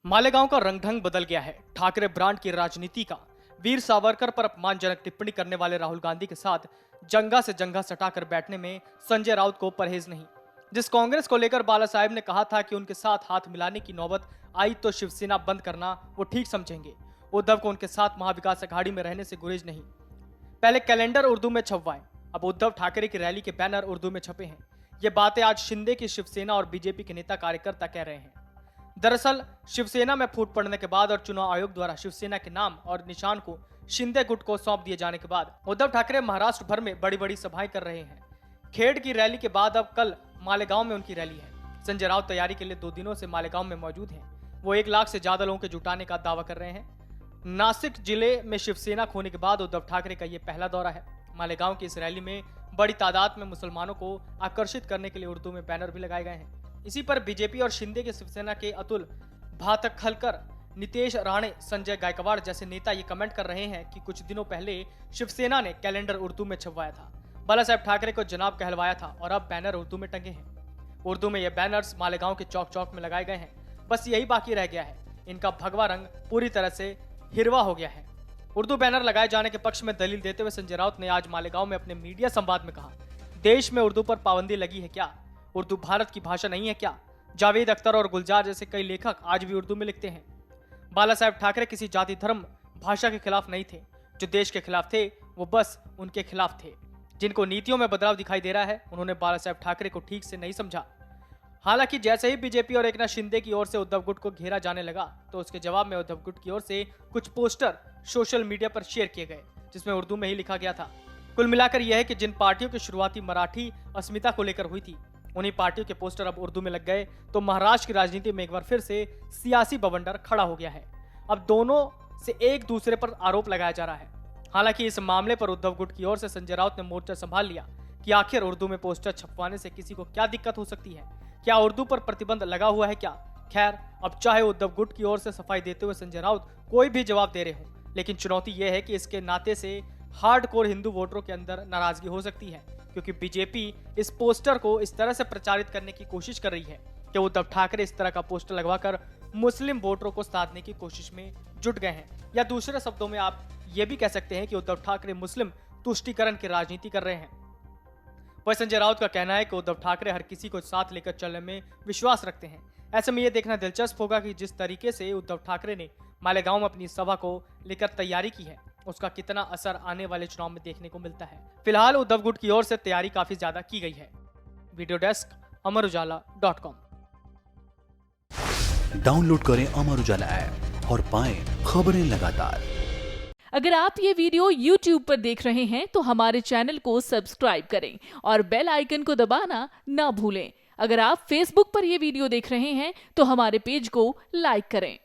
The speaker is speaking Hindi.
मालेगांव का रंग ढंग बदल गया है। ठाकरे ब्रांड की राजनीति का वीर सावरकर पर अपमानजनक टिप्पणी करने वाले राहुल गांधी के साथ जंगा से जंगा सटाकर बैठने में संजय राउत को परहेज नहीं। जिस कांग्रेस को लेकर बाला साहेब ने कहा था कि उनके साथ हाथ मिलाने की नौबत आई तो शिवसेना बंद करना वो ठीक समझेंगे, उद्धव को उनके साथ महाविकास अघाड़ी में रहने से गुरेज नहीं। पहले कैलेंडर उर्दू में छपवाए, अब उद्धव ठाकरे की रैली के बैनर उर्दू में छपे हैं। ये बातें आज शिंदे की शिवसेना और बीजेपी के नेता कार्यकर्ता कह रहे हैं। दरअसल शिवसेना में फूट पड़ने के बाद और चुनाव आयोग द्वारा शिवसेना के नाम और निशान को शिंदे गुट को सौंप दिए जाने के बाद उद्धव ठाकरे महाराष्ट्र भर में बड़ी बड़ी सभाएं कर रहे हैं। खेड़ की रैली के बाद अब कल मालेगांव में उनकी रैली है। संजय राउत तैयारी के लिए 2 दिनों से मालेगांव में मौजूद हैं। वो 1 लाख से ज्यादा लोगों के जुटाने का दावा कर रहे हैं। नासिक जिले में शिवसेना खोने के बाद उद्धव ठाकरे का ये पहला दौरा है। मालेगांव की इस रैली में बड़ी तादाद में मुसलमानों को आकर्षित करने के लिए उर्दू में बैनर भी लगाए गए हैं। इसी पर बीजेपी और शिंदे के शिवसेना के अतुल भातखलकर, नितेश राणे, संजय गायकवाड़ जैसे नेता ये कमेंट कर रहे हैं कि कुछ दिनों पहले शिवसेना ने कैलेंडर उर्दू में छपवाया था, बाला साहेब ठाकरे को जनाब कहलवाया था और अब बैनर उर्दू में टंगे हैं। उर्दू में ये बैनर्स मालेगांव के चौक चौक में लगाए गए हैं। बस यही बाकी रह गया है, इनका भगवा रंग पूरी तरह से हिरवा हो गया है। उर्दू बैनर लगाए जाने के पक्ष में दलील देते हुए संजय राउत ने आज मालेगांव में अपने मीडिया संवाद में कहा, देश में उर्दू पर पाबंदी लगी है क्या? उर्दू भारत की भाषा नहीं है क्या? जावेद अख्तर और गुलजार जैसे कई लेखक आज भी उर्दू में लिखते हैं। बाला साहेब ठाकरे किसी जाति, धर्म, भाषा के खिलाफ नहीं थे। जो देश के खिलाफ थे वो बस उनके खिलाफ थे। जिनको नीतियों में बदलाव दिखाई दे रहा है उन्होंने बाला साहेब ठाकरे को ठीक से नहीं समझा। हालांकि जैसे ही बीजेपी और एकनाथ शिंदे की ओर से उद्धव गुट को घेरा जाने लगा तो उसके जवाब में उद्धव गुट की ओर से कुछ पोस्टर सोशल मीडिया पर शेयर किए गए जिसमें उर्दू में ही लिखा गया था। कुल मिलाकर यह है कि जिन पार्टियों की शुरुआती मराठी अस्मिता को लेकर हुई थी उन्हीं पार्टियों के पोस्टर अब उर्दू में लग गए तो महाराष्ट्र की राजनीति में एक बार फिर से सियासी बवंडर खड़ा हो गया है। अब दोनों से एक दूसरे पर आरोप लगाया जा रहा है। हालांकि इस मामले पर उद्धव गुट की ओर से संजय राउत ने मोर्चा संभाल लिया कि आखिर उर्दू में पोस्टर छपवाने से किसी को क्या दिक्कत हो सकती है, क्या उर्दू पर प्रतिबंध लगा हुआ है क्या? खैर, अब चाहे उद्धव गुट की ओर से सफाई देते हुए संजय राउत कोई भी जवाब दे रहे हो, लेकिन चुनौती यह है कि इसके नाते से हार्डकोर हिंदू वोटरों के अंदर नाराजगी हो सकती है, क्योंकि बीजेपी इस पोस्टर को इस तरह से प्रचारित करने की कोशिश कर रही है कि उद्धव ठाकरे इस तरह का पोस्टर लगवाकर मुस्लिम वोटरों को साधने की कोशिश में जुट गए हैं। या दूसरे शब्दों में आप ये भी कह सकते हैं कि उद्धव ठाकरे मुस्लिम तुष्टीकरण की राजनीति कर रहे हैं। वह संजय राउत का कहना है कि उद्धव ठाकरे हर किसी को साथ लेकर चलने में विश्वास रखते हैं। ऐसे में यह देखना दिलचस्प होगा कि जिस तरीके से उद्धव ठाकरे ने मालेगांव में अपनी सभा को लेकर तैयारी की है उसका कितना असर आने वाले चुनाव में देखने को मिलता है। फिलहाल उद्धव गुट की ओर से तैयारी काफी ज्यादा की गई है। Video desk अमरउजाला.com। डाउनलोड करें अमर उजाला ऐप और पाएं खबरें लगातार। अगर आप ये वीडियो YouTube पर देख रहे हैं तो हमारे चैनल को सब्सक्राइब करें और बेल आइकन को दबाना ना भूलें। अगर आप Facebook पर ये वीडियो देख रहे हैं तो हमारे पेज को लाइक करें।